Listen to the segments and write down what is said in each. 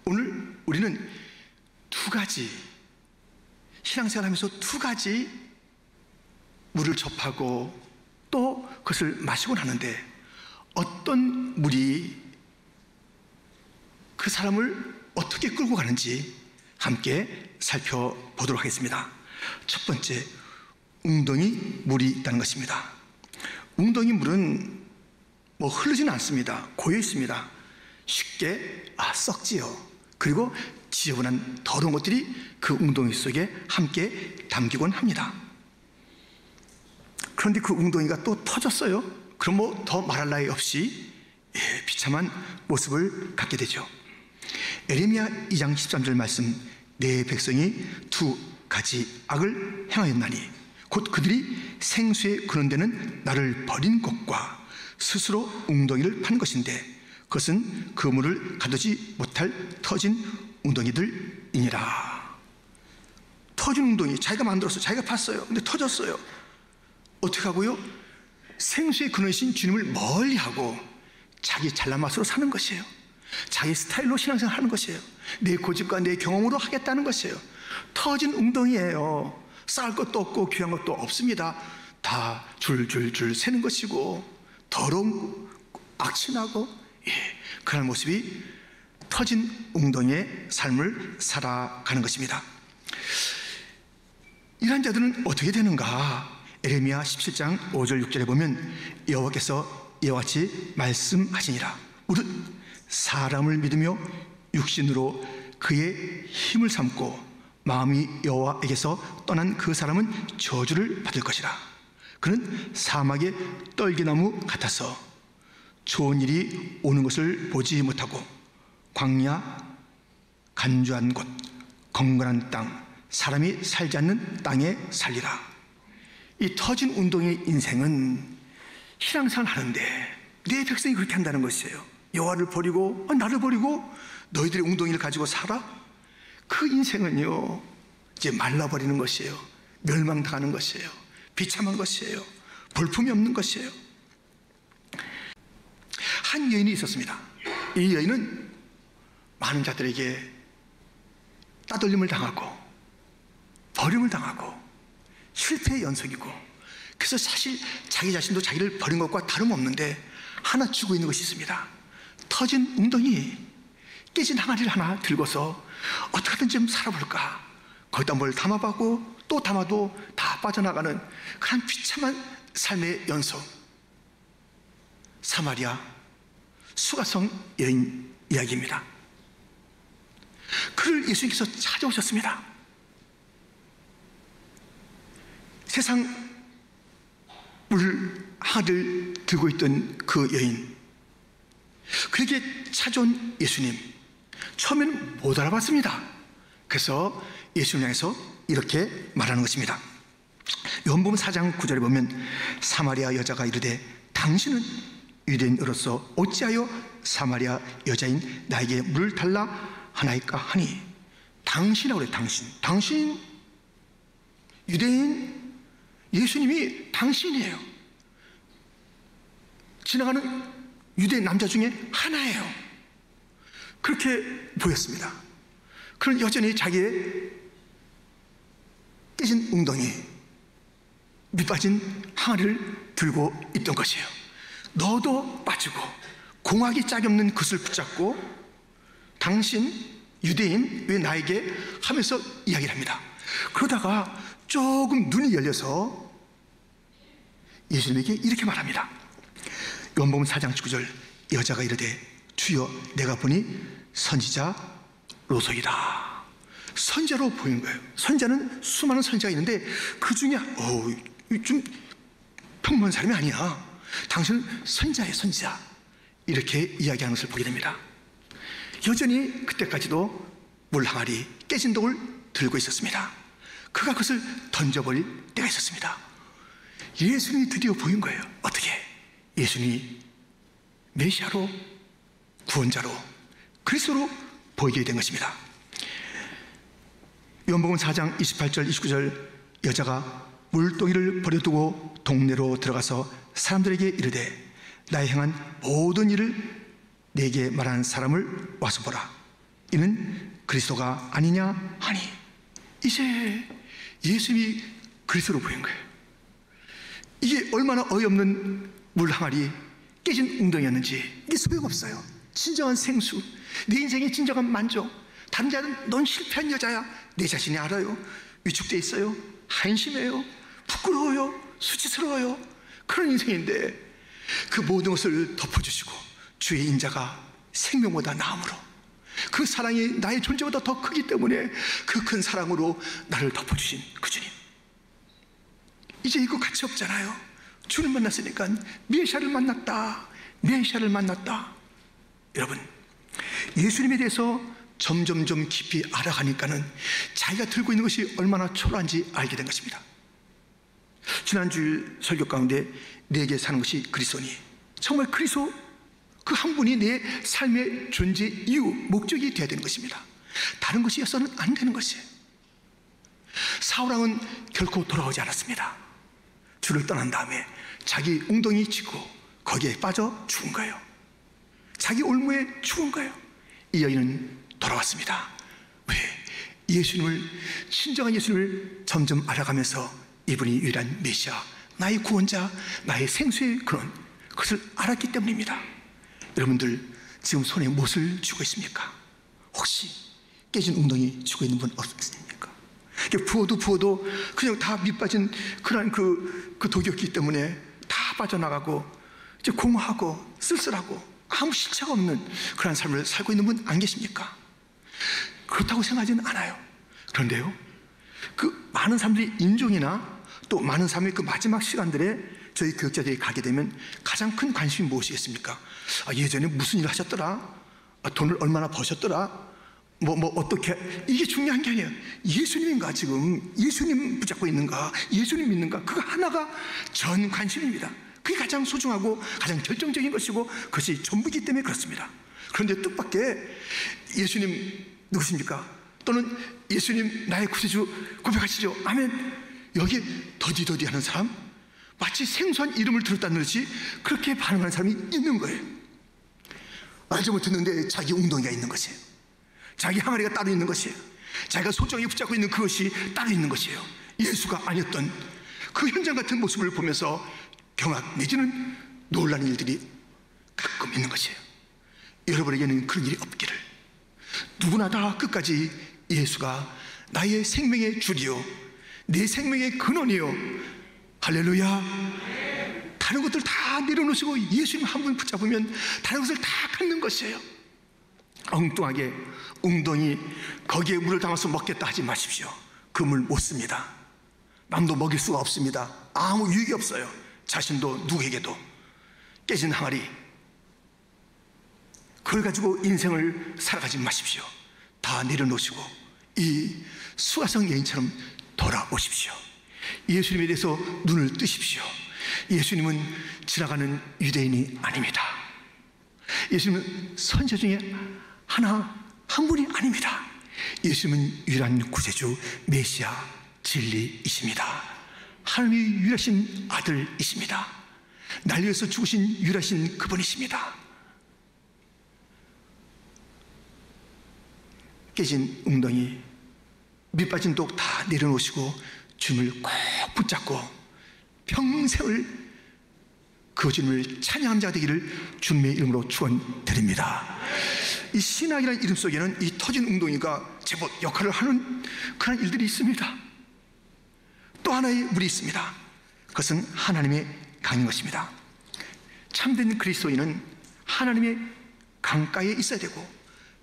오늘 우리는 두 가지, 신앙생활하면서 두 가지 물을 접하고 또 그것을 마시고 나는데 어떤 물이 그 사람을 어떻게 끌고 가는지 함께 살펴보도록 하겠습니다. 첫 번째, 웅덩이 물이 있다는 것입니다. 웅덩이 물은 흐르지는 않습니다. 고여 있습니다. 쉽게 썩지요. 그리고 지저분한 더러운 것들이 그 웅덩이 속에 함께 담기곤 합니다. 그런데 그 웅덩이가 또 터졌어요. 그럼 더 말할 나위 없이 비참한 모습을 갖게 되죠. 에레미야 2장 13절 말씀, 내 백성이 두 가지 악을 행하였나니 곧 그들이 생수에 그런 데는 나를 버린 것과 스스로 웅덩이를 판 것인데 그것은 그 물을 가두지 못할 터진 웅덩이들이니라. 터진 웅덩이, 자기가 만들었어요. 자기가 팠어요. 근데 터졌어요. 어떻게 하고요? 생수의 근원이신 주님을 멀리하고 자기 잘난 맛으로 사는 것이에요. 자기 스타일로 신앙생활 하는 것이에요. 내 고집과 내 경험으로 하겠다는 것이에요. 터진 웅덩이에요. 쌓을 것도 없고 귀한 것도 없습니다. 다 줄줄줄 새는 것이고 더러운 악취나고 그런 모습이 터진 웅덩이의 삶을 살아가는 것입니다. 이런 자들은 어떻게 되는가? 에레미야 17장 5절 6절에 보면 여호와께서 이와 같이 말씀하시니라. 우릇 사람을 믿으며 육신으로 그의 힘을 삼고 마음이 여호와에게서 떠난 그 사람은 저주를 받을 것이라. 그는 사막의 떨기나무 같아서 좋은 일이 오는 것을 보지 못하고 광야, 간주한 곳, 건건한 땅, 사람이 살지 않는 땅에 살리라. 이 터진 웅덩이의 인생은 신앙생활 하는데 내 백성이 그렇게 한다는 것이에요. 여호와를 버리고 나를 버리고 너희들의 웅덩이를 가지고 살아? 그 인생은요 이제 말라버리는 것이에요. 멸망당하는 것이에요. 비참한 것이에요. 볼품이 없는 것이에요. 한 여인이 있었습니다. 이 여인은 많은 자들에게 따돌림을 당하고 버림을 당하고 실패의 연속이고, 그래서 사실 자기 자신도 자기를 버린 것과 다름없는데 하나 쥐고 있는 것이 있습니다. 터진 웅덩이, 깨진 항아리를 하나 들고서 어떻게든 좀 살아볼까, 거기다 뭘 담아봐고 또 담아도 다 빠져나가는 그런 비참한 삶의 연속. 사마리아 수가성 여인 이야기입니다. 그를 예수님께서 찾아오셨습니다. 세상 물 항아리를 들고 있던 그 여인, 그에게 찾아온 예수님, 처음에는 못 알아봤습니다. 그래서 예수님 향해서 이렇게 말하는 것입니다. 요한복음 4장 9절에 보면 사마리아 여자가 이르되 당신은 유대인으로서 어찌하여 사마리아 여자인 나에게 물을 달라 하나이까 하니, 당신이라고 그래요. 당신 유대인, 예수님이 당신이에요. 지나가는 유대인 남자 중에 하나예요. 그렇게 보였습니다. 그는 여전히 자기의 깨진 웅덩이, 밑빠진 항아리를 들고 있던 것이에요. 너도 빠지고 공학이 짝이 없는 그것을 붙잡고 당신 유대인 왜 나에게 하면서 이야기를 합니다. 그러다가 조금 눈이 열려서 예수님에게 이렇게 말합니다. 요한복음 4장 9절, 여자가 이르되 주여 내가 보니 선지자 로소이다. 선지자로 보이는 거예요. 선지자는 수많은 선지자가 있는데 그 중에 좀 평범한 사람이 아니야. 당신은 선지자예요, 선지자. 이렇게 이야기하는 것을 보게 됩니다. 여전히 그때까지도 물 항아리, 깨진 독을 들고 있었습니다. 그가 그것을 던져버릴 때가 있었습니다. 예수님이 드디어 보인 거예요. 어떻게? 예수님이 메시아로, 구원자로, 그리스도로 보이게 된 것입니다. 요한복음 4장 28절 29절, 여자가 물동이를 버려두고 동네로 들어가서 사람들에게 이르되 나의 행한 모든 일을 내게 말하는 사람을 와서 보라. 이는 그리스도가 아니냐 하니, 이제 예수님이 그리스도로 보인 거예요. 이게 얼마나 어이없는 물 항아리, 깨진 웅덩이였는지. 이게 소용없어요. 진정한 생수, 내 인생의 진정한 만족. 다른 자는 넌 실패한 여자야, 내 자신이 알아요. 위축돼 있어요, 한심해요, 부끄러워요, 수치스러워요. 그런 인생인데 그 모든 것을 덮어주시고 주의 인자가 생명보다 나음으로, 그 사랑이 나의 존재보다 더 크기 때문에 그 큰 사랑으로 나를 덮어주신 그 주님. 이제 이거 가치 없잖아요. 주를 만났으니까 메시아를 만났다, 메시아를 만났다. 여러분, 예수님에 대해서 점점점 깊이 알아가니까는 자기가 들고 있는 것이 얼마나 초라한지 알게 된 것입니다. 지난주 설교 가운데 내게 사는 것이 그리스도니, 정말 그리스도 그 한 분이 내 삶의 존재 이유, 목적이 되어야 되는 것입니다. 다른 것이어서는 안 되는 것이에요. 사울왕은 결코 돌아오지 않았습니다. 주를 떠난 다음에 자기 웅덩이 짓고 거기에 빠져 죽은 거예요. 자기 올무에 죽은 거예요. 이 여인은 돌아왔습니다. 왜? 예수님을, 진정한 예수님을 점점 알아가면서 이분이 유일한 메시아, 나의 구원자, 나의 생수의 근원, 그것을 알았기 때문입니다. 여러분들 지금 손에 무엇을 쥐고 있습니까? 혹시 깨진 웅덩이 쥐고 있는 분 없습니까? 부어도 그냥 다 밑빠진 그런 그 독이었기 때문에 다 빠져나가고 이제 공허하고 쓸쓸하고 아무 실체가 없는 그런 삶을 살고 있는 분 안 계십니까? 그렇다고 생각하지는 않아요. 그런데요, 그 많은 사람들이 인종이나 또 많은 사람의 그 마지막 시간들에 저희 교육자들이 가게 되면 가장 큰 관심이 무엇이겠습니까? 예전에 무슨 일 하셨더라? 돈을 얼마나 버셨더라? 어떻게, 이게 중요한 게 아니에요. 예수님인가, 지금 예수님 붙잡고 있는가, 예수님 믿는가, 그거 하나가 전 관심입니다. 그게 가장 소중하고 가장 결정적인 것이고 그것이 전부이기 때문에 그렇습니다. 그런데 뜻밖의 예수님 누구십니까? 또는 예수님 나의 구세주 고백하시죠, 아멘. 여기에 더디더디 하는 사람, 마치 생소한 이름을 들었다는 듯이 그렇게 반응하는 사람이 있는 거예요. 알지 못했는데 자기 웅덩이가 있는 것이에요. 자기 항아리가 따로 있는 것이에요. 자기가 소중하게 붙잡고 있는 그것이 따로 있는 것이에요. 예수가 아니었던 그 현장 같은 모습을 보면서 경악 내지는 놀라는 일들이 가끔 있는 것이에요. 여러분에게는 그런 일이 없기를. 누구나 다 끝까지 예수가 나의 생명의 줄이요, 내 생명의 근원이요, 할렐루야. 다른 것들 다 내려놓으시고 예수님 한 분 붙잡으면 다른 것을 다 갖는 것이에요. 엉뚱하게 웅덩이 거기에 물을 담아서 먹겠다 하지 마십시오. 그 물 못 씁니다. 남도 먹일 수가 없습니다. 아무 유익이 없어요. 자신도 누구에게도. 깨진 항아리, 그걸 가지고 인생을 살아가지 마십시오. 다 내려놓으시고 이 수가성 여인처럼 돌아오십시오. 예수님에 대해서 눈을 뜨십시오. 예수님은 지나가는 유대인이 아닙니다. 예수님은 선지자 중에 한 분이 아닙니다. 예수님은 유일한 구세주, 메시아, 진리이십니다. 하나님의 유일하신 아들이십니다. 날 위해서 죽으신 유일하신 그분이십니다. 깨진 웅덩이, 밑빠진 독 다 내려놓으시고 주님을 꼭 붙잡고 평생을 그 주님을 찬양하는 자가 되기를 주님의 이름으로 축원드립니다. 이 신학이라는 이름 속에는 이 터진 웅덩이가 제법 역할을 하는 그런 일들이 있습니다. 또 하나의 물이 있습니다. 그것은 하나님의 강인 것입니다. 참된 그리스도인은 하나님의 강가에 있어야 되고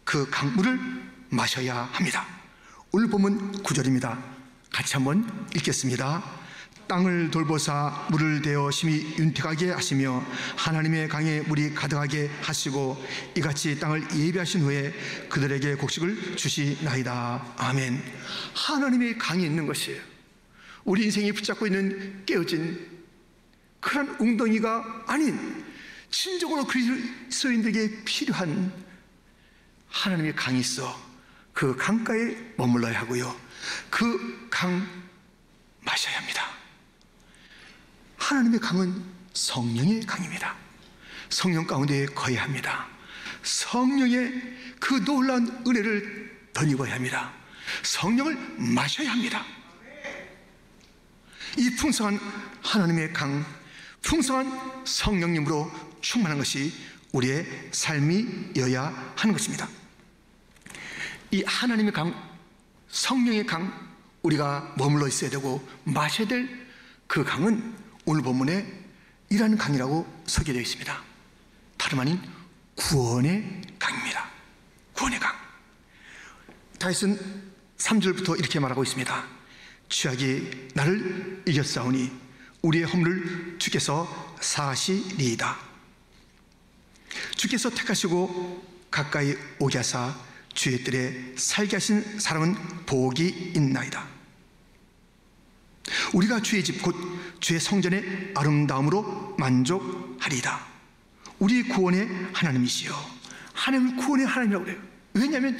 그 강물을 마셔야 합니다. 오늘 본문 9절입니다. 같이 한번 읽겠습니다. 땅을 돌보사 물을 대어 심히 윤택하게 하시며 하나님의 강에 물이 가득하게 하시고 이같이 땅을 예비하신 후에 그들에게 곡식을 주시나이다. 아멘. 하나님의 강이 있는 것이에요. 우리 인생이 붙잡고 있는 깨어진 그런 웅덩이가 아닌 진정으로 그리스도인들에게 필요한 하나님의 강이 있어 그 강가에 머물러야 하고요, 그 강 마셔야 합니다. 하나님의 강은 성령의 강입니다. 성령 가운데 거해야 합니다. 성령의 그 놀라운 은혜를 덧입어야 합니다. 성령을 마셔야 합니다. 이 풍성한 하나님의 강, 풍성한 성령님으로 충만한 것이 우리의 삶이어야 하는 것입니다. 이 하나님의 강, 성령의 강, 우리가 머물러 있어야 되고 마셔야 될 그 강은 오늘 본문에 이러한 강이라고 소개되어 있습니다. 다름 아닌 구원의 강입니다. 구원의 강. 다윗은 3절부터 이렇게 말하고 있습니다. 죄악이 나를 이겼사오니 우리의 허물을 주께서 사하시리이다. 주께서 택하시고 가까이 오게 하사 주의 뜰에 살게 하신 사람은 복이 있나이다. 우리가 주의 집 곧 주의 성전의 아름다움으로 만족하리이다. 우리 구원의 하나님이시여. 하나님은 구원의 하나님이라고 그래요. 왜냐하면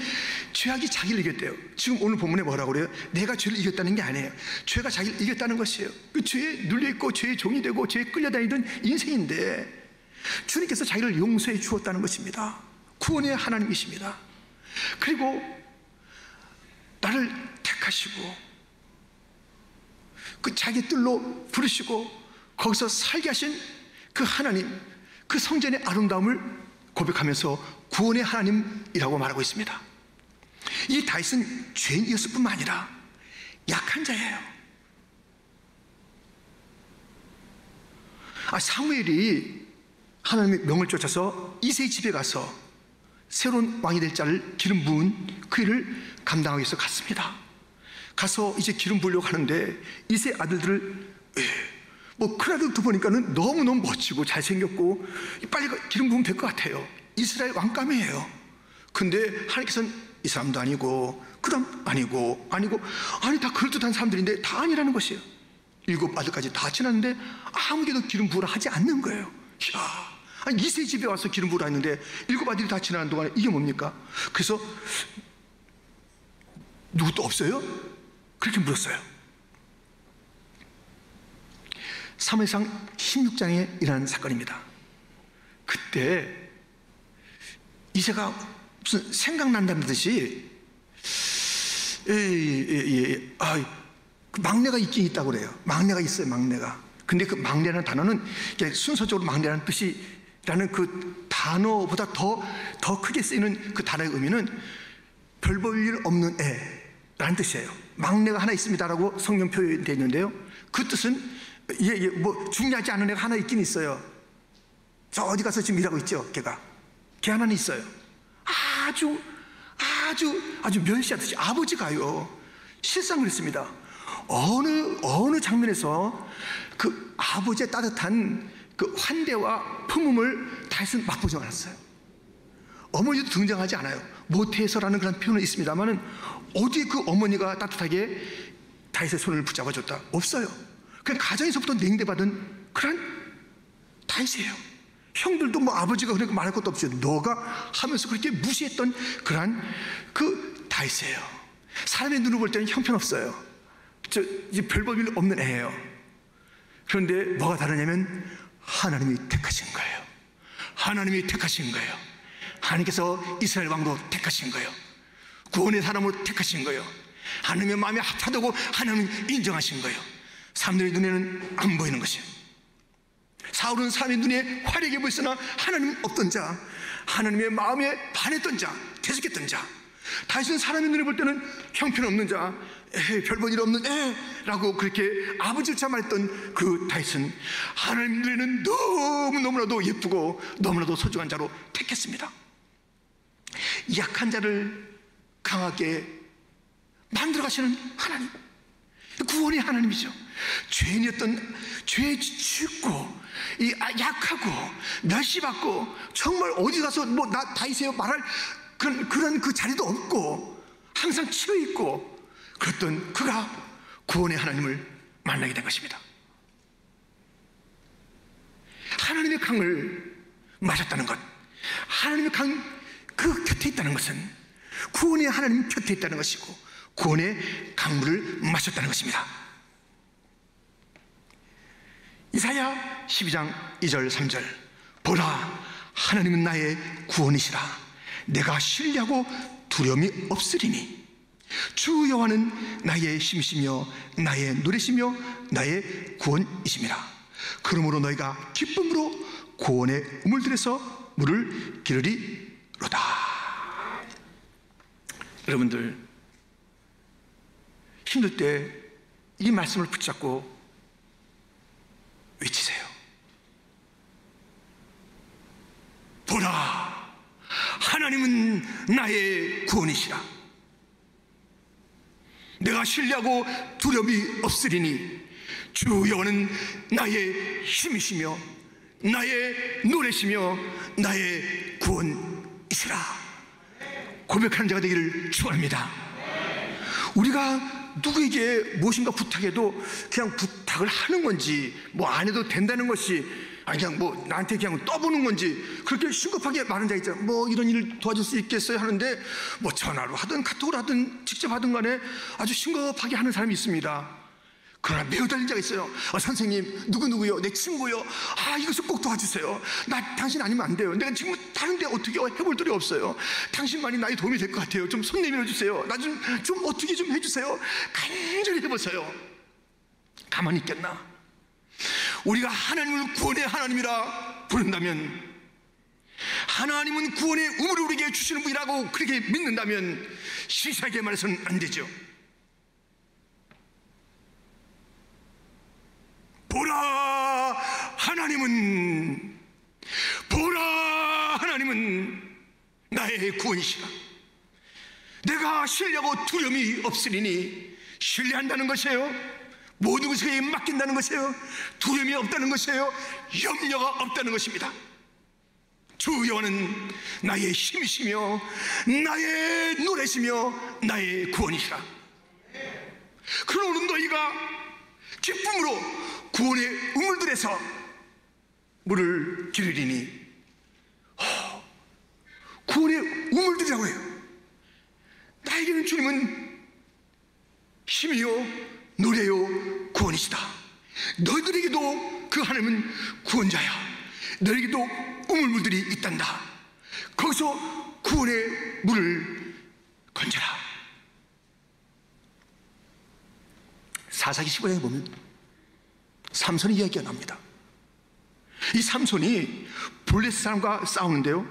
죄악이 자기를 이겼대요. 지금 오늘 본문에 뭐라고 그래요? 내가 죄를 이겼다는 게 아니에요. 죄가 자기를 이겼다는 것이에요. 그 죄에 눌려있고 죄의 종이 되고 죄에 끌려다니던 인생인데 주님께서 자기를 용서해 주었다는 것입니다. 구원의 하나님이십니다. 그리고 나를 택하시고 그 자기 뜰로 부르시고 거기서 살게 하신 그 하나님, 그 성전의 아름다움을 고백하면서 구원의 하나님이라고 말하고 있습니다. 이 다윗은 죄인이었을 뿐만 아니라 약한 자예요. 사무엘이 하나님의 명을 쫓아서 이새의 집에 가서 새로운 왕이 될 자를 기름 부은 그 일을 감당하기 위해서 갔습니다. 가서 이제 기름 부으려고 하는데 이새 아들들을 큰 아들도 보니까는 너무너무 멋지고 잘생겼고 빨리 기름 부으면 될 것 같아요. 이스라엘 왕감이에요. 근데 하나님께서는 이 사람도 아니고 그 다음 아니고 아니 다 그럴듯한 사람들인데 다 아니라는 것이에요. 7 아들까지 다 지났는데 아무개도 기름 부으라 하지 않는 거예요. 아니 이새 집에 와서 기름 부으라 했는데 7 아들이 다 지나는 동안에 이게 뭡니까? 그래서 누구도 없어요? 그렇게 물었어요. 사무엘상 16장에 일어난 사건입니다. 그때 이새가 무슨 생각난다는 듯이 막내가 있긴 있다고 그래요. 막내가 있어요. 막내가. 근데 그 막내라는 단어는 순서적으로 막내라는 뜻이라는 그 단어보다 더 크게 쓰이는 그 단어의 의미는 별 볼 일 없는 애라는 뜻이에요. 막내가 하나 있습니다라고 성경 표현되어 있는데요. 그 뜻은 뭐 중요하지 않은 애가 하나 있긴 있어요. 저 어디 가서 지금 일하고 있죠. 걔 하나는 있어요. 아주 멸시하듯이 아버지가요. 실상 그랬습니다. 어느 장면에서 그 아버지의 따뜻한 그 환대와 품음을 다윗은 맛보지 않았어요. 어머니도 등장하지 않아요. 모태에서라는 그런 표현은 있습니다만은 어디 그 어머니가 따뜻하게 다윗의 손을 붙잡아줬다? 없어요. 그냥 가정에서부터 냉대받은 그런 다윗이에요. 형들도 뭐 아버지가 그렇게 말할 것도 없어요. 너가 하면서 그렇게 무시했던 그런 그 다윗이에요. 사람의 눈을 볼 때는 형편없어요. 이제 별 볼 일 없는 애예요. 그런데 뭐가 다르냐면 하나님이 택하신 거예요. 하나님이 택하신 거예요. 하나님께서 이스라엘 왕도 택하신 거예요. 구원의 사람으로 택하신 거예요. 하나님의 마음이 합하다고 하나님 인정하신 거예요. 사람들의 눈에는 안 보이는 것이에요. 사울은 사람의 눈에 화려하게 보였으나 하나님 없던 자, 하나님의 마음에 반했던 자, 대적했던 자. 다윗은 사람의 눈에 볼 때는 형편없는 자, 별 볼 일 없는 라고 그렇게 아버지조차 말했던 그 다윗은 하나님 눈에는 너무나도 예쁘고 너무나도 소중한 자로 택했습니다. 약한 자를 강하게 만들어 가시는 하나님, 구원의 하나님이죠. 죄인이었던 죄에 죽고 약하고 멸시받고 정말 어디 가서 뭐 나 다윗이에요 말할 그런 그 자리도 없고 항상 치여 있고 그랬던 그가 구원의 하나님을 만나게 된 것입니다. 하나님의 강을 마셨다는 것, 하나님의 강 그 곁에 있다는 것은 구원의 하나님 곁에 있다는 것이고 구원의 강물을 마셨다는 것입니다. 이사야 12장 2절 3절 보라 하나님은 나의 구원이시라. 내가 신뢰하고 두려움이 없으리니 주 여호와는 나의 힘이시며 나의 노래시며 나의 구원이심이라. 그러므로 너희가 기쁨으로 구원의 우물들에서 물을 기르리로다. 여러분들, 힘들 때 이 말씀을 붙잡고 외치세요. 보라, 하나님은 나의 구원이시라. 내가 신뢰하고 두려움이 없으리니 주 여호와는 나의 힘이시며 나의 노래시며 나의 구원이시라. 고백하는 자가 되기를 축원합니다. 우리가 누구에게 무엇인가 부탁해도 그냥 부탁을 하는 건지, 뭐 안 해도 된다는 것이, 아니 그냥 뭐 나한테 그냥 떠보는 건지, 그렇게 심급하게 많은 자 있잖아요. 뭐 이런 일을 도와줄 수 있겠어요 하는데, 뭐 전화로 하든 카톡으로 하든 직접 하든 간에 아주 심급하게 하는 사람이 있습니다. 그러나 매우 달린 자가 있어요. 선생님, 누구누구요, 내 친구요, 이것을 꼭 도와주세요. 나 당신 아니면 안 돼요. 내가 지금 다른데 어떻게 해볼 들이 없어요. 당신만이 나의 도움이 될 것 같아요. 좀 손 내밀어 주세요. 나 좀 어떻게 좀 해주세요. 간절히 해보세요. 가만히 있겠나? 우리가 하나님을 구원의 하나님이라 부른다면, 하나님은 구원의 우물을 우리에게 주시는 분이라고 그렇게 믿는다면 시시하게 말해서는 안 되죠. 보라, 하나님은 나의 구원이시라. 내가 신뢰하고 두려움이 없으리니, 신뢰한다는 것이에요. 모든 것에 맡긴다는 것이에요. 두려움이 없다는 것이에요. 염려가 없다는 것입니다. 주 여호와는 나의 힘이시며 나의 노래시며 나의 구원이시라. 그러므로 너희가 기쁨으로 구원의 우물들에서 물을 기르리니, 구원의 우물들이라고 해요. 나에게는 주님은 힘이요 노래요 구원이시다. 너희들에게도 그 하나님은 구원자야. 너희에게도 우물물들이 있단다. 거기서 구원의 물을 건져라. 사사기 15장에 보면 삼손의 이야기가 나옵니다. 이 삼손이 블레셋 사람과 싸우는데요,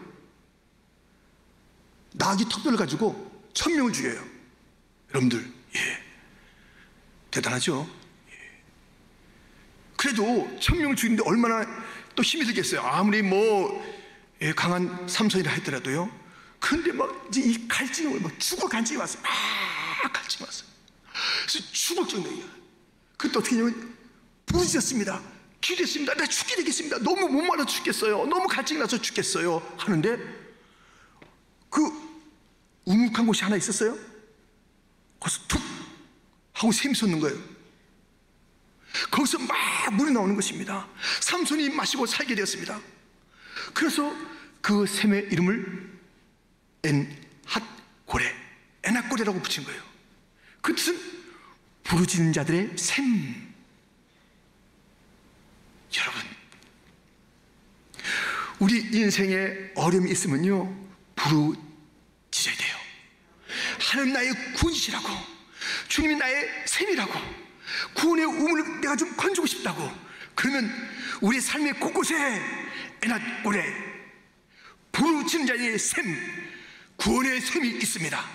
나귀 턱뼈를 가지고 1000명을 죽여요. 여러분들, 대단하죠? 그래도 1000명을 죽이는데 얼마나 또 힘이 들겠어요. 아무리 강한 삼손이라 했더라도요. 그런데 이제 이 갈증이 죽을 갈증이 왔어요. 갈증이 왔어요. 그래서 죽을 정도예요. 그때 어떻게 하냐면 부르짖었습니다. 기도했습니다. 나 죽게 되겠습니다. 너무 못 말아 죽겠어요. 너무 갈증이 나서 죽겠어요. 하는데 그 우묵한 곳이 하나 있었어요. 거기서 툭 하고 샘이 솟는 거예요. 거기서 막 물이 나오는 것입니다. 삼손이 마시고 살게 되었습니다. 그래서 그 샘의 이름을 엔핫고레, 에낫고레라고 붙인 거예요. 그 뜻은 부르짖는 자들의 샘. 여러분, 우리 인생에 어려움이 있으면요, 부르짖어야 돼요. 하나님 나의 구원이시라고, 주님이 나의 샘이라고, 구원의 우물을 내가 좀 건지고 싶다고. 그러면 우리 삶의 곳곳에 에낫고레, 부르짖는 자의 샘, 구원의 샘이 있습니다.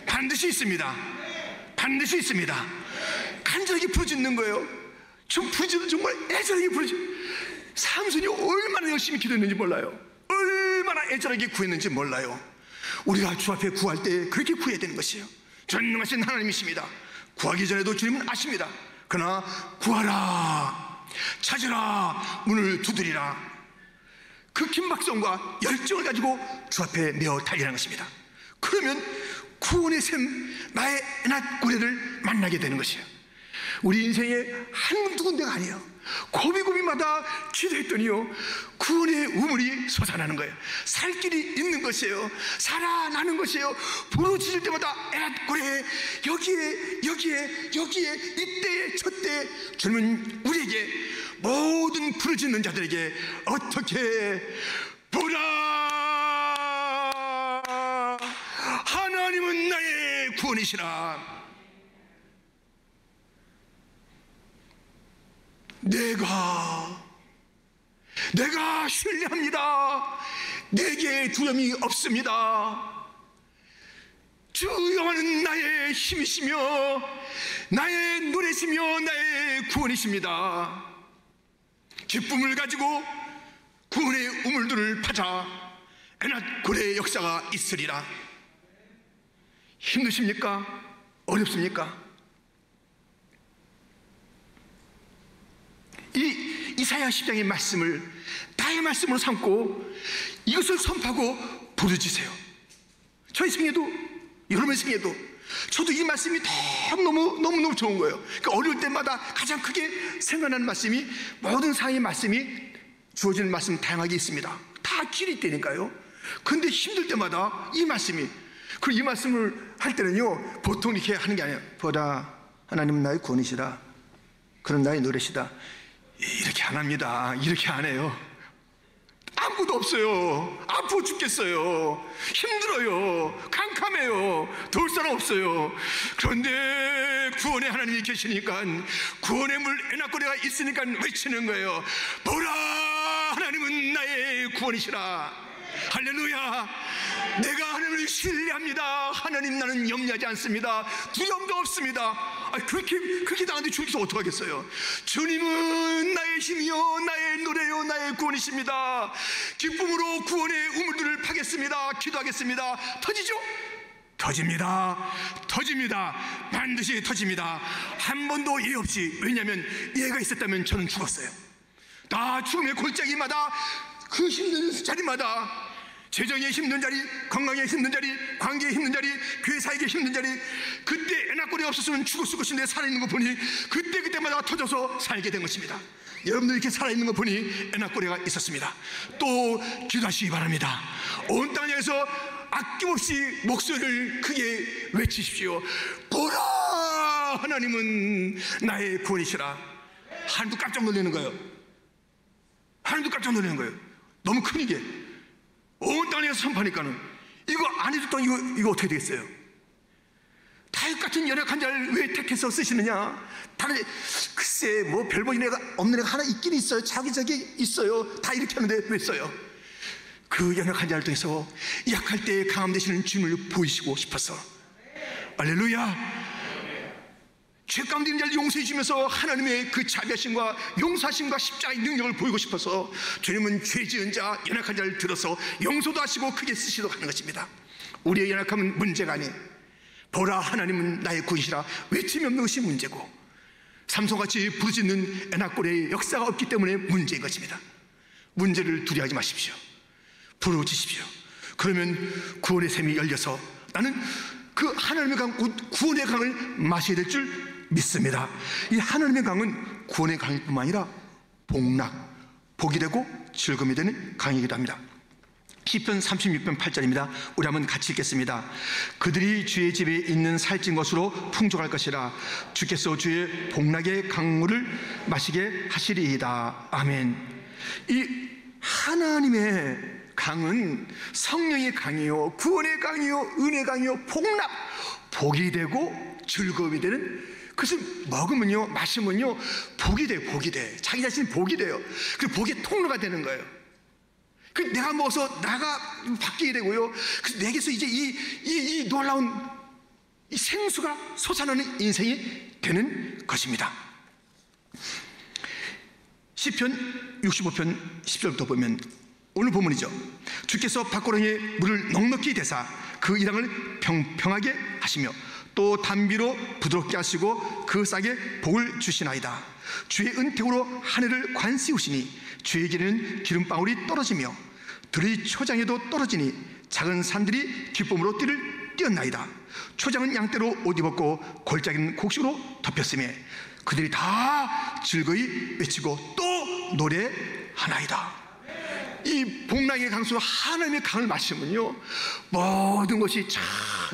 반드시 있습니다. 반드시 있습니다. 간절하게 부르짖는 거예요. 좀 부르짖는, 정말 애절하게 부르짖. 삼손이 얼마나 열심히 기도했는지 몰라요. 얼마나 애절하게 구했는지 몰라요. 우리가 주 앞에 구할 때 그렇게 구해야 되는 것이에요. 전능하신 하나님이십니다. 구하기 전에도 주님은 아십니다. 그러나 구하라, 찾으라, 문을 두드리라. 그 긴박성과 열정을 가지고 주 앞에 메어 달리라는 것입니다. 그러면 구원의 샘, 나의 에낫고레를 만나게 되는 것이에요. 우리 인생에 한두 군데가 아니에요. 고비고비마다 기도했더니요, 구원의 우물이 솟아나는 거예요. 살 길이 있는 것이에요. 살아나는 것이에요. 부르짖을 때마다 에낫고레, 여기에 이때에 저때. 주님은 우리에게, 모든 부르짖는 자들에게 어떻게 보라, 하나님은 나의 구원이시라. 내가 신뢰합니다. 내게 두려움이 없습니다. 주 여호와는 나의 힘이시며 나의 노래시며 나의 구원이십니다. 기쁨을 가지고 구원의 우물들을 파자 에낫골의 역사가 있으리라. 힘드십니까? 어렵습니까? 이 이사야 10장의 말씀을 나의 말씀으로 삼고 이것을 선포하고 부르짖으세요. 저희 생애도, 여러분의 생애도, 저도 이 말씀이 너무너무 좋은 거예요. 그러니까 어려울 때마다 가장 크게 생각나는 말씀이, 모든 상황의 말씀이 주어지는 말씀 다양하게 있습니다. 다 길이 있다니까요. 근데 힘들 때마다 이 말씀이, 그리고 이 말씀을 할 때는요, 보통 이렇게 하는 게 아니에요. 보라, 하나님은 나의 구원이시라. 그런 나의 노래시다. 이렇게 안 합니다. 이렇게 안 해요. 아무것도 없어요. 아프고 죽겠어요. 힘들어요. 캄캄해요. 도울 사람 없어요. 그런데 구원의 하나님이 계시니까, 구원의 물 에낫골이가 있으니까 외치는 거예요. 보라, 하나님은 나의 구원이시라. 할렐루야. 내가 하나님을 신뢰합니다. 하나님, 나는 염려하지 않습니다. 두려움도 없습니다. 그렇게 당하는데 주님께서 어떡하겠어요? 주님은 나의 힘이요 나의 노래요 나의 구원이십니다. 기쁨으로 구원의 우물들을 파겠습니다. 기도하겠습니다. 터지죠? 터집니다. 반드시 터집니다. 한 번도 예 없이. 왜냐하면 예가 있었다면 저는 죽었어요. 다 죽음의 골짜기마다, 그 힘든 자리마다, 재정에 힘든 자리, 건강에 힘든 자리, 관계에 힘든 자리, 교회 사역에 힘든 자리, 그때 에낫골이 없었으면 죽었을 것인데 살아있는 거 보니 그때마다 터져서 살게 된 것입니다. 여러분들 이렇게 살아있는 거 보니 에낫골이가 있었습니다. 또 기도하시기 바랍니다. 온 땅에서 아낌없이 목소리를 크게 외치십시오. 보라, 하나님은 나의 구원이시라. 하나님도 깜짝 놀라는 거예요. 너무 큰 이게 온 땅에서 선포하니까는, 이거 안 해줬던 이거 어떻게 되겠어요? 다윗 같은 연약한 자를 왜 택해서 쓰시느냐? 다른, 글쎄, 뭐 별 볼 애가 없는 애가 하나 있긴 있어요. 자기 있어요. 다 이렇게 하는데 왜 써요? 그 연약한 자를 통해서 약할 때 강함 되시는 주님을 보이시고 싶어서. 할렐루야. 죄 가운데 있는 자를 용서해 주면서 하나님의 그 자비하심과 용서하심과 십자가의 능력을 보이고 싶어서 주님은 죄 지은 자, 연약한 자를 들어서 용서도 하시고 크게 쓰시도록 하는 것입니다. 우리의 연약함은 문제가 아니에요. 보라, 하나님은 나의 구원이시라 외침이 없는 것이 문제고, 삼손같이 부르짖는 에낫골의 역사가 없기 때문에 문제인 것입니다. 문제를 두려워하지 마십시오. 부르짖으십시오. 그러면 구원의 샘이 열려서 나는 그 하나님의 강, 구원의 강을 마셔야 될 줄 믿습니다. 이 하나님의 강은 구원의 강일 뿐만 아니라 복이 되고 즐거움이 되는 강이기도 합니다. 시편 36편 8절입니다. 우리 한번 같이 읽겠습니다. 그들이 주의 집에 있는 살찐 것으로 풍족할 것이라. 주께서 주의 복락의 강물을 마시게 하시리이다. 아멘. 이 하나님의 강은 성령의 강이요, 구원의 강이요, 은혜의 강이요, 복이 되고 즐거움이 되는, 그것을 먹으면요, 마시면요, 복이 돼. 자기 자신이 복이 돼요. 그 복의 통로가 되는 거예요. 그 내가 먹어서 나가 바뀌게 되고요. 그 내게서 이제 이 놀라운 이 생수가 솟아나는 인생이 되는 것입니다. 시편 65편 10절부터 보면 오늘 본문이죠. 주께서 밭고랑이에 물을 넉넉히 대사 그 이랑을 평평하게 하시며 또 단비로 부드럽게 하시고 그 싹에 복을 주시나이다. 주의 은택으로 하늘을 관세우시니 주에게는 기름방울이 떨어지며 들의 초장에도 떨어지니 작은 산들이 기쁨으로 띠를 띄었나이다. 초장은 양떼로 옷 입었고 골짜기는 곡식으로 덮였으며 그들이 다 즐거이 외치고 또 노래하나이다. 이 복락의 강수 하나님의 강을 마시면요, 모든 것이 쫙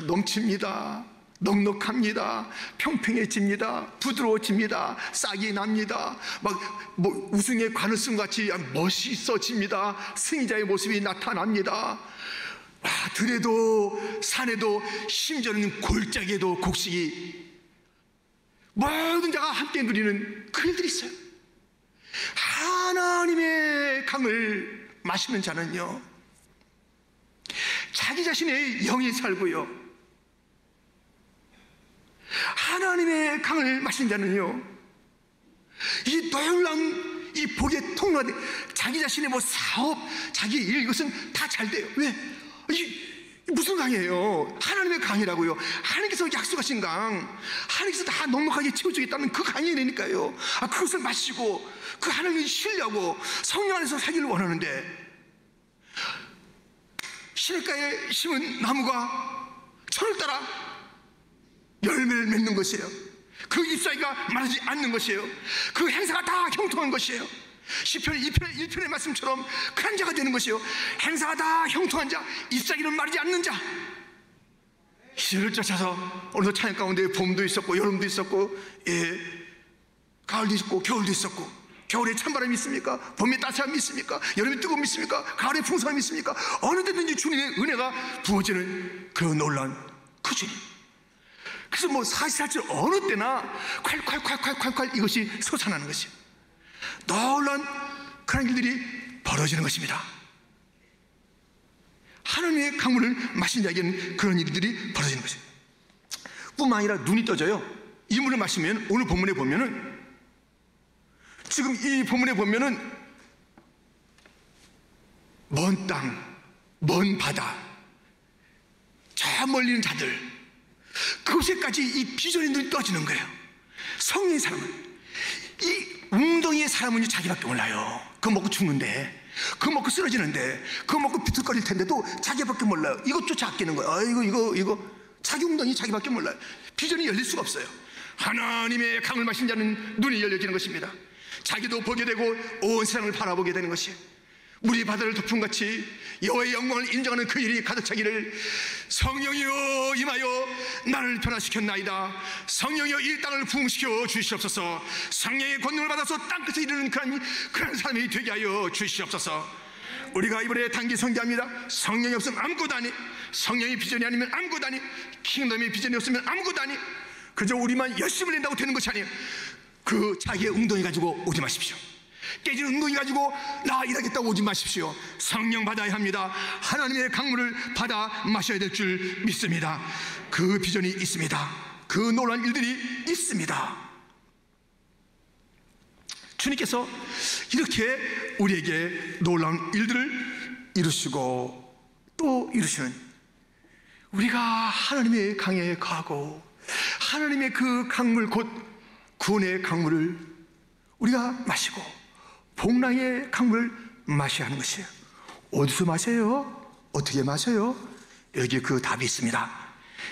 넘칩니다. 넉넉합니다. 평평해집니다. 부드러워집니다. 싹이 납니다. 우승의 관우승 같이 멋있어집니다. 승자의 모습이 나타납니다. 들에도 산에도 심지어는 골짜기에도 곡식이 모든 자가 함께 누리는 그 일들이 있어요. 하나님의 강을 마시는 자는요, 자기 자신의 영이 살고요, 하나님의 강을 마신 자는요, 이 놀라운 이 복의 통로가 자기 자신의 사업, 자기 일, 이것은 다 잘 돼요. 왜? 무슨 강이에요? 하나님의 강이라고요. 하나님께서 약속하신 강, 하나님께서 다 넉넉하게 채워주겠다는 그 강이라니까요. 그것을 마시고 그 하나님을 신뢰하고 성령 안에서 살기를 원하는데, 시냇가에 심은 나무가 철을 따라 열매를 맺는 것이에요. 그 잎사귀가 마르지 않는 것이에요. 그 행사가 다 형통한 것이에요. 시편 1편의 말씀처럼 그런 자가 되는 것이에요. 행사가 다 형통한 자, 잎사귀는 마르지 않는 자. 시절을 쫓아서 오늘도 찬양 가운데 봄도 있었고 여름도 있었고, 가을도 있었고 겨울도 있었고, 겨울에 찬바람이 있습니까? 봄에 따스함이 있습니까? 여름에 뜨거움이 있습니까? 가을에 풍성함이 있습니까? 어느 때든지 주님의 은혜가 부어지는 그 놀라운 그 주님. 그래서 사실 어느 때나 콸콸콸콸콸 이것이 솟아나는 것이에요. 놀라운 그런 일들이 벌어지는 것입니다. 하나님의 강물을 마신 자에게는 그런 일들이 벌어지는 것이에요. 뿐만 아니라 눈이 떠져요. 이 물을 마시면, 오늘 본문에 보면은, 지금 이 본문에 보면은 먼 땅, 먼 바다, 저 멀리 있는 자들, 그곳에까지 이 비전의 눈이 떠지는 거예요. 성령의 사람은, 이 웅덩이의 사람은 자기밖에 몰라요. 그거 먹고 죽는데, 그거 먹고 쓰러지는데, 그거 먹고 비틀거릴 텐데도 자기밖에 몰라요. 이것조차 아끼는 거예요. 이거 자기 웅덩이 자기밖에 몰라요. 비전이 열릴 수가 없어요. 하나님의 강을 마신 자는 눈이 열려지는 것입니다. 자기도 보게 되고 온 세상을 바라보게 되는 것이에요. 물이 바다를 덮음같이 여호와의 영광을 인정하는 그 일이 가득 차기를, 성령이여 임하여 나를 변화시켰나이다. 성령이여 이 땅을 부흥시켜 주시옵소서. 성령의 권능을 받아서 땅끝에 이르는 그런 사람이 되게 하여 주시옵소서. 우리가 이번에 단기 성기합니다. 성령이 없으면 아무것도 아니, 성령의 비전이 아니면 아무것도 아니, 킹덤의 비전이 없으면 아무것도 아니, 그저 우리만 열심을 낸다고 되는 것이 아니에요. 그 자기의 웅덩이 가지고 오지 마십시오. 깨진 웅덩이 가지고 나 일하겠다고 오지 마십시오. 성령 받아야 합니다. 하나님의 강물을 받아 마셔야 될 줄 믿습니다. 그 비전이 있습니다. 그 놀라운 일들이 있습니다. 주님께서 이렇게 우리에게 놀라운 일들을 이루시고 또 이루시는, 우리가 하나님의 강에 가고 하나님의 그 강물, 곧 구원의 강물을 우리가 마시고 복락의 강물을 마셔야 하는 것이에요. 어디서 마셔요? 어떻게 마셔요? 여기 그 답이 있습니다.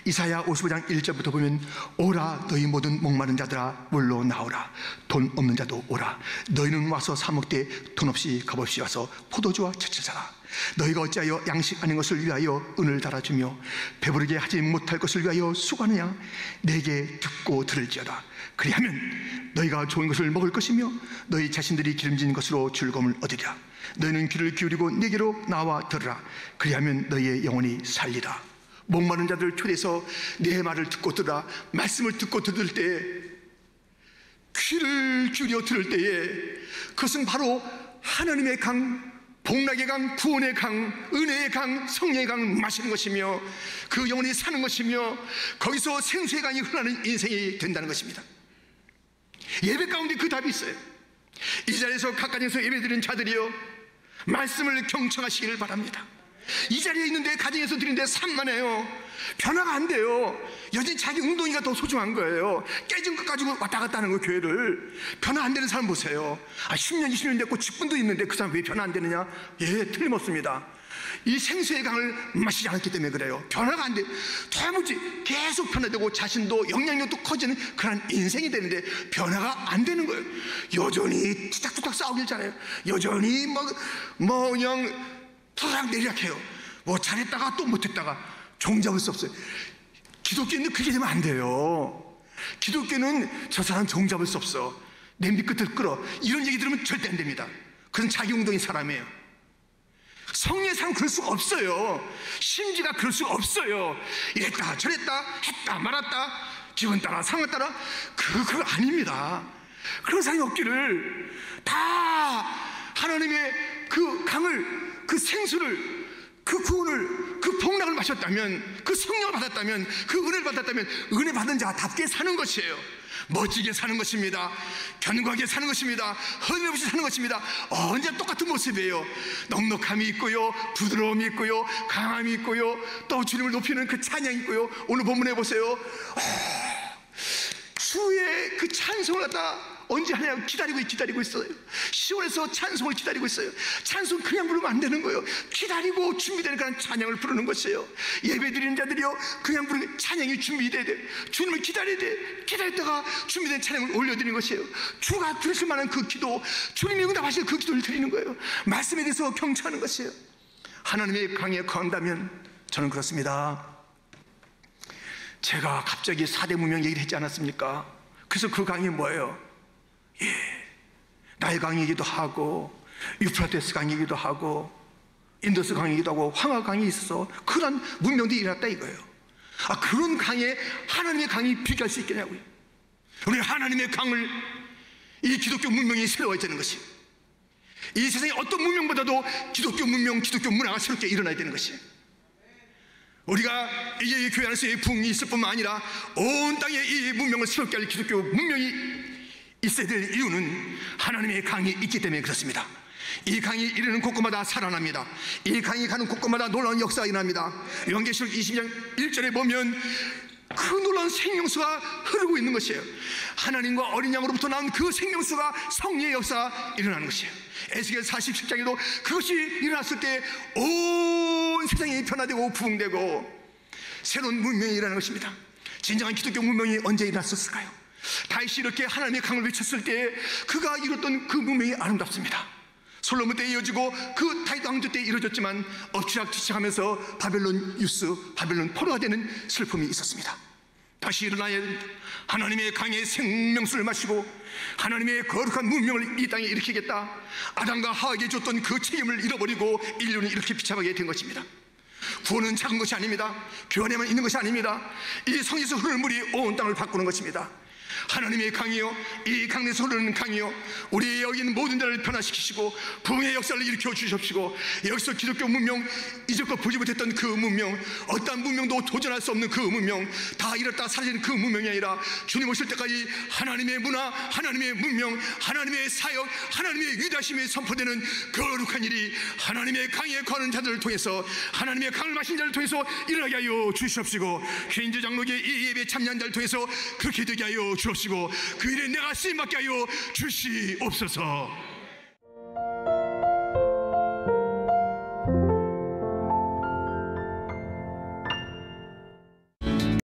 이사야 55장 1절부터 보면, 오라 너희 모든 목마른 자들아 물로 나오라. 돈 없는 자도 오라. 너희는 와서 사 먹되 돈 없이 값없이 와서 포도주와 젖을 사라. 너희가 어찌하여 양식 아닌 것을 위하여 은을 달아주며 배부르게 하지 못할 것을 위하여 수고하느냐? 내게 듣고 들을지어다. 그리하면 너희가 좋은 것을 먹을 것이며 너희 자신들이 기름진 것으로 즐거움을 얻으리라. 너희는 귀를 기울이고 내게로 나와 들으라. 그리하면 너희의 영혼이 살리라. 목마른 자들을 초대해서 내 말을 듣고 들으라. 말씀을 듣고 들을 때, 귀를 기울여 들을 때에, 그것은 바로 하나님의 강, 복락의 강, 구원의 강, 은혜의 강, 성령의 강 마시는 것이며, 그 영혼이 사는 것이며, 거기서 생수의 강이 흘러가는 인생이 된다는 것입니다. 예배 가운데 그 답이 있어요. 이 자리에서 가까이에서 예배드리는 자들이여, 말씀을 경청하시기를 바랍니다. 이 자리에 있는데, 가정에서 드리는데 산만해요. 변화가 안 돼요. 여전히 자기 웅덩이가 더 소중한 거예요. 깨진 것 가지고 왔다 갔다 하는 거, 교회를. 변화 안 되는 사람 보세요. 10년 20년 됐고 직분도 있는데 그 사람 왜 변화 안 되느냐? 틀림없습니다. 이 생수의 강을 마시지 않았기 때문에 그래요. 변화가 안 돼. 도무지 계속 변화되고 자신도 영향력도 커지는 그런 인생이 되는데 변화가 안 되는 거예요. 여전히 툭탁툭탁 싸우길 잘해요. 여전히 그냥 토락 내리락 해요. 잘했다가 또 못했다가 종잡을 수 없어요. 기독교인은 그렇게 되면 안 돼요. 기독교는 저 사람 종잡을 수 없어, 냄비 끝을 끌어, 이런 얘기 들으면 절대 안 됩니다. 그건 자기운동인 사람이에요. 성령의 사람은 그럴 수가 없어요. 심지가 그럴 수가 없어요. 이랬다 저랬다 했다 말았다 기분 따라 상황 따라 그거 아닙니다. 그런 사람이 없기를, 다 하나님의 그 강을, 그 생수를, 그 구원을, 그 복락을 마셨다면, 그 성령을 받았다면, 그 은혜를 받았다면 은혜 받은 자답게 사는 것이에요. 멋지게 사는 것입니다. 견고하게 사는 것입니다. 허물없이 사는 것입니다. 언제나 똑같은 모습이에요. 넉넉함이 있고요, 부드러움이 있고요, 강함이 있고요, 또 주님을 높이는 그 찬양이 있고요. 오늘 본문에 보세요. 주의 그 찬송을 갖다 언제 하냐 기다리고 있어요. 시온에서 찬송을 기다리고 있어요. 찬송 그냥 부르면 안 되는 거예요. 기다리고 준비되니까 찬양을 부르는 것이에요. 예배 드리는 자들이요, 그냥 부르는 찬양이 준비돼야 돼. 주님을 기다려야 돼. 기다렸다가 준비된 찬양을 올려드리는 것이에요. 주가 들으실 만한 그 기도, 주님이 응답하실 그 기도를 드리는 거예요. 말씀에 대해서 경청하는 것이에요. 하나님의 강에 거한다면, 저는 그렇습니다. 제가 갑자기 4대 문명 얘기를 했지 않았습니까? 그래서 그 강이 뭐예요? 나일 강이기도 하고, 유프라테스 강이기도 하고, 인더스 강이기도 하고, 황하 강이 있어서 그런 문명들이 일어났다 이거예요. 그런 강에 하나님의 강이 비교할 수 있겠냐고요. 우리 하나님의 강을, 이 기독교 문명이 새로워야 되는 것이에요. 이 세상에 어떤 문명보다도 기독교 문명, 기독교 문화가 새롭게 일어나야 되는 것이에요. 우리가 이 교회 안에서의 부흥이 있을 뿐만 아니라 온 땅에 이 문명을 새롭게 할 기독교 문명이 있어야 될 이유는 하나님의 강이 있기 때문에 그렇습니다. 이 강이 이르는 곳곳마다 살아납니다. 이 강이 가는 곳곳마다 놀라운 역사가 일어납니다. 요한계시록 20장 1절에 보면 그 놀라운 생명수가 흐르고 있는 것이에요. 하나님과 어린 양으로부터 나온 그 생명수가 성령의 역사가 일어나는 것이에요. 에스겔 47장에도 그것이 일어났을 때 온 세상이 변화되고 부흥되고 새로운 문명이 일어나는 것입니다. 진정한 기독교 문명이 언제 일어났었을까요? 다윗이 이렇게 하나님의 강을 외쳤을 때 그가 이뤘던 그 문명이 아름답습니다. 솔로몬 때 이어지고 그 다윗 왕조 때 이루어졌지만 엎치락뒤치락하면서 바벨론 유스, 바벨론 포로가 되는 슬픔이 있었습니다. 다시 일어나야 하나님의 강의 생명수를 마시고 하나님의 거룩한 문명을 이 땅에 일으키겠다. 아담과 하와에게 줬던 그 책임을 잃어버리고 인류는 이렇게 비참하게 된 것입니다. 구원은 작은 것이 아닙니다. 교회에만 있는 것이 아닙니다. 이 성에서 흐르는 물이 온 땅을 바꾸는 것입니다. 하나님의 강이요, 이 강에서 흐르는 강이요, 우리 여기 있는 모든 자를 변화시키시고 부흥의 역사를 일으켜 주십시고, 여기서 기독교 문명, 이제껏 보지 못했던 그 문명, 어떠한 문명도 도전할 수 없는 그 문명, 다 잃었다 사라진 그 문명이 아니라 주님 오실 때까지 하나님의 문화, 하나님의 문명, 하나님의 사역, 하나님의 위대하심이 선포되는 거룩한 일이 하나님의 강에 거하는 자들을 통해서, 하나님의 강을 마신 자를 통해서 일어나게 하여 주시옵시고, 퀸즈 장로교의 이 예배 참여한 자를 통해서 그렇게 되게 하여 주옵시고, 그 일에 내가 쓰임받게 하여 주시옵소서.